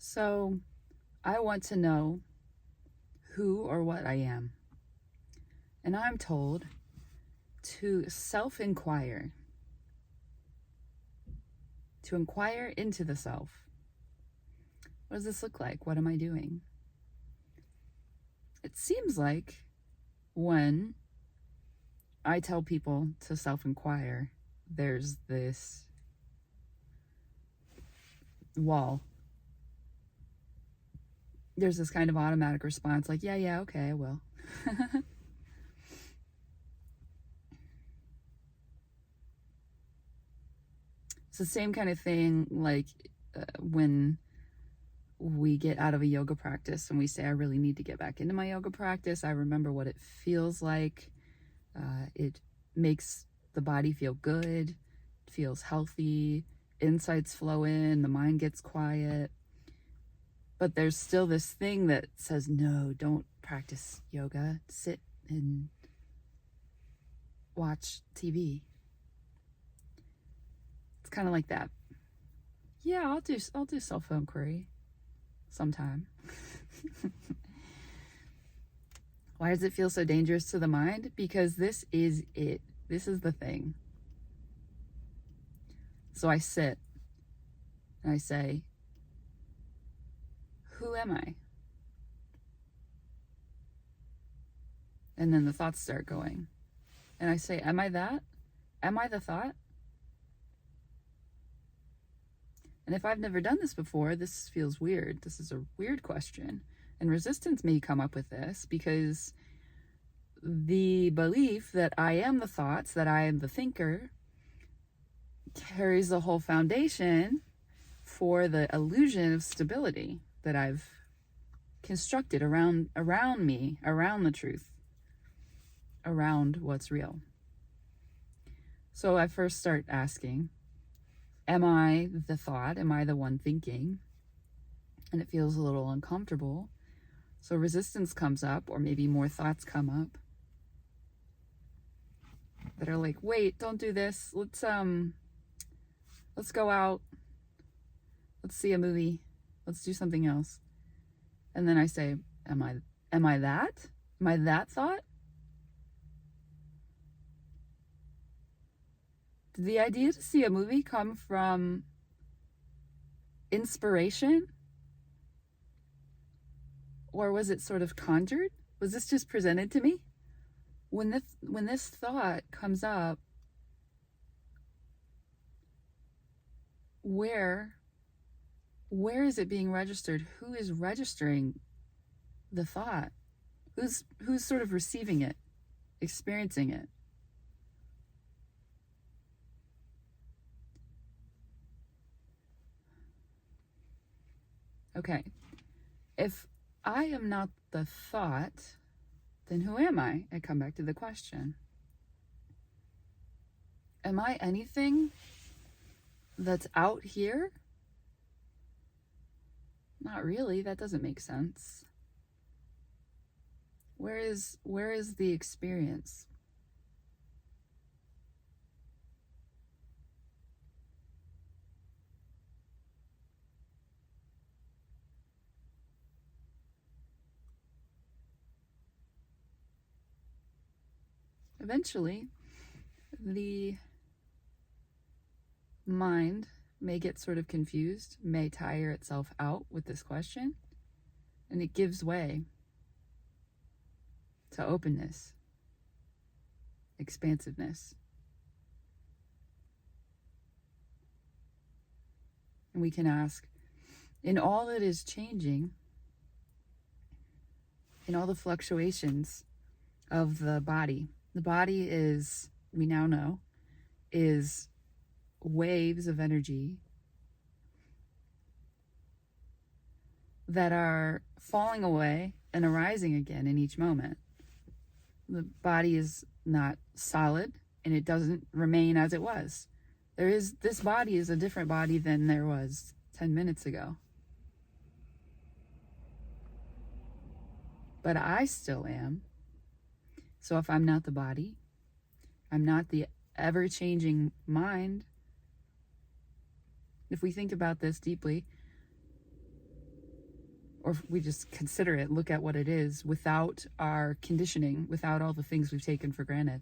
So I want to know who or what I am. And I'm told to self-inquire, to inquire into the self. What does this look like? What am I doing? It seems like when I tell people to self-inquire, there's this wall. There's this kind of automatic response like, yeah, okay, I will. It's the same kind of thing like when we get out of a yoga practice and we say, I really need to get back into my yoga practice. I remember what it feels like. It makes the body feel good, it feels healthy, insights flow in, the mind gets quiet. But there's still this thing that says, no, don't practice yoga. Sit and watch TV. It's kind of like that. Yeah, I'll do self-inquiry sometime. Why does it feel so dangerous to the mind? Because this is it. This is the thing. So I sit and I say, who am I? And then the thoughts start going. And I say, am I that? Am I the thought? And if I've never done this before, this feels weird. This is a weird question. And resistance may come up with this because the belief that I am the thoughts, that I am the thinker, carries the whole foundation for the illusion of stability that I've constructed around me, around the truth, around what's real. So I first start asking, am I the thought? Am I the one thinking? And it feels a little uncomfortable. So resistance comes up, or maybe more thoughts come up that are like, wait, don't do this. Let's go out. Let's see a movie. Let's do something else. And then I say, am I that? Am I that thought? Did the idea to see a movie come from inspiration? Or was it sort of conjured? Was this just presented to me? When this thought comes up, where is it being registered? Who is registering the thought? Who's sort of receiving it, experiencing it? Okay, if I am not the thought, then who am I? I come back to the question. Am I anything that's out here? Not really. That doesn't make sense. Where is the experience? Eventually, the mind may get sort of confused, may tire itself out with this question, and it gives way to openness, expansiveness. And we can ask, in all that is changing, in all the fluctuations of the body is, we now know, is waves of energy that are falling away and arising again in each moment. The body is not solid, and it doesn't remain as it was. This body is a different body than there was 10 minutes ago. But I still am. So if I'm not the body, I'm not the ever-changing mind. If we think about this deeply, or if we just consider it, look at what it is without our conditioning, without all the things we've taken for granted.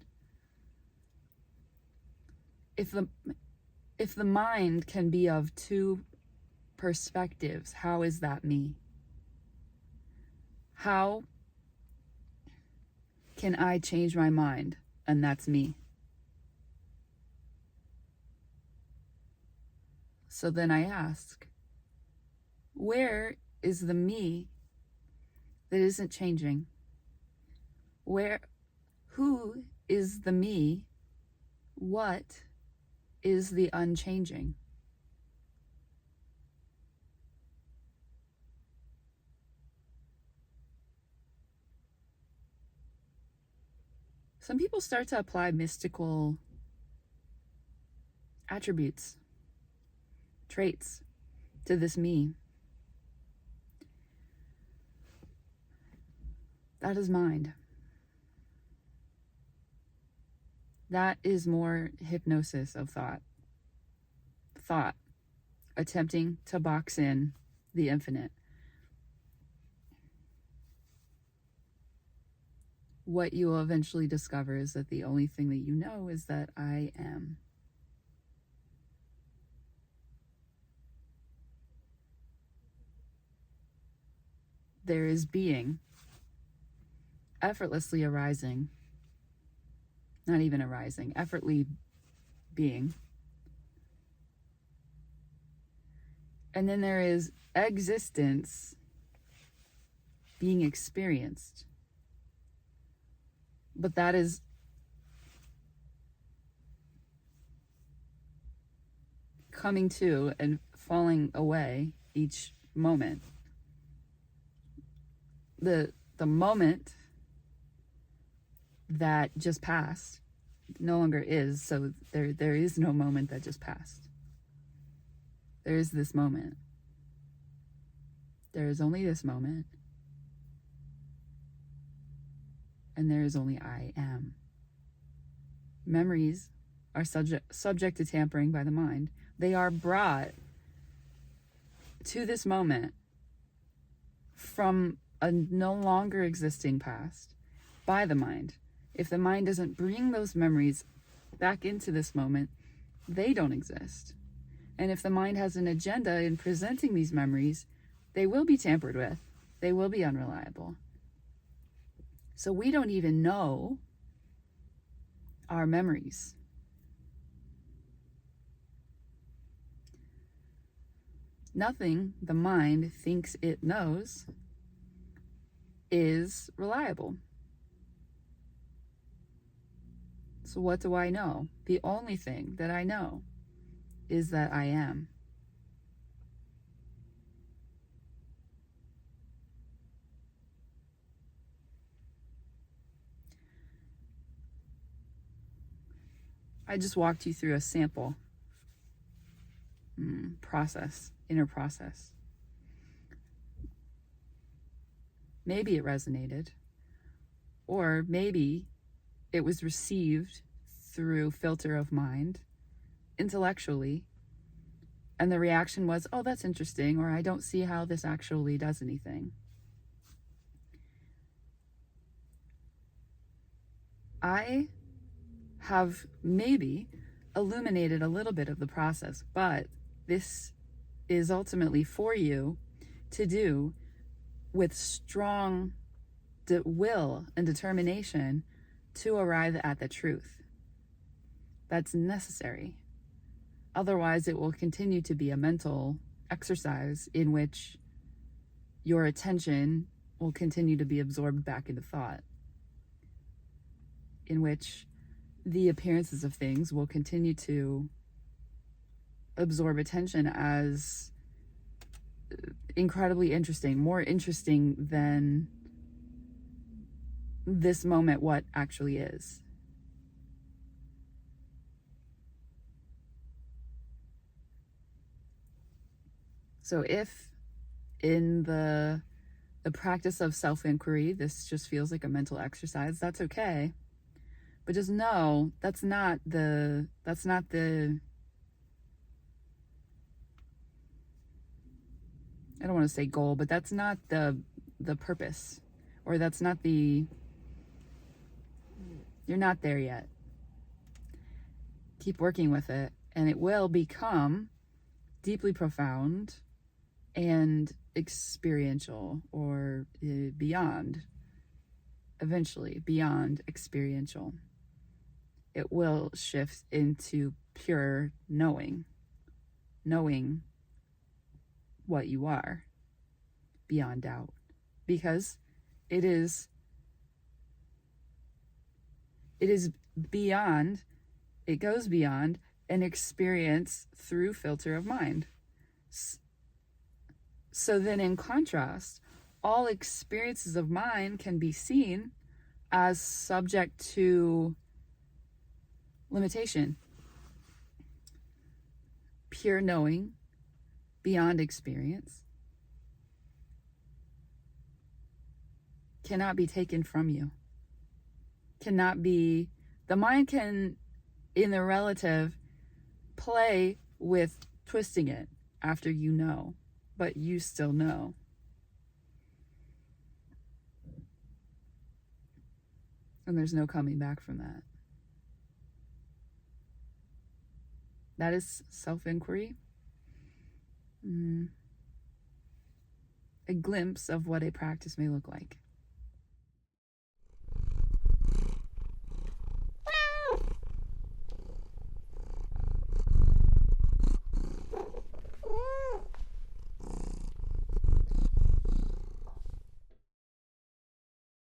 If the mind can be of two perspectives, how is that me? How can I change my mind and that's me? So then I ask, where is the me that isn't changing? Who is the me? What is the unchanging? Some people start to apply mystical attributes, traits to this me. That is mind. That is more hypnosis of thought. Thought attempting to box in the infinite. What you will eventually discover is that the only thing that you know is that I am. There is being, effortlessly arising, not even arising, effortlessly being. And then there is existence being experienced. But that is coming to and falling away each moment. The moment that just passed no longer is, so there is no moment that just passed. There is this moment. There is only this moment. And there is only I am. Memories are subject to tampering by the mind. They are brought to this moment from a no longer existing past by the mind. If the mind doesn't bring those memories back into this moment, they don't exist. And if the mind has an agenda in presenting these memories, they will be tampered with. They will be unreliable. So we don't even know our memories. Nothing the mind thinks it knows is reliable. So what do I know? The only thing that I know is that I am. I just walked you through a sample process, inner process. Maybe it resonated, or maybe it was received through filter of mind, intellectually, and the reaction was, oh, that's interesting, or I don't see how this actually does anything. I have maybe illuminated a little bit of the process, but this is ultimately for you to do with strong will and determination to arrive at the truth. That's necessary. Otherwise, it will continue to be a mental exercise in which your attention will continue to be absorbed back into thought, in which the appearances of things will continue to absorb attention as incredibly interesting, more interesting than this moment, what actually is. So if in the practice of self-inquiry, this just feels like a mental exercise, that's okay. But just know that's not the I don't want to say goal, but that's not the purpose, or that's not the, you're not there yet. Keep working with it, and it will become deeply profound and experiential, or beyond, eventually beyond experiential. It will shift into pure knowing what you are beyond doubt, because it is beyond, it goes beyond an experience through filter of mind. So then, in contrast, all experiences of mind can be seen as subject to limitation. Pure knowing beyond experience cannot be taken from you. Cannot be, the mind can, in the relative, play with twisting it after you know, but you still know. And there's no coming back from that. That is self-inquiry. A glimpse of what a practice may look like.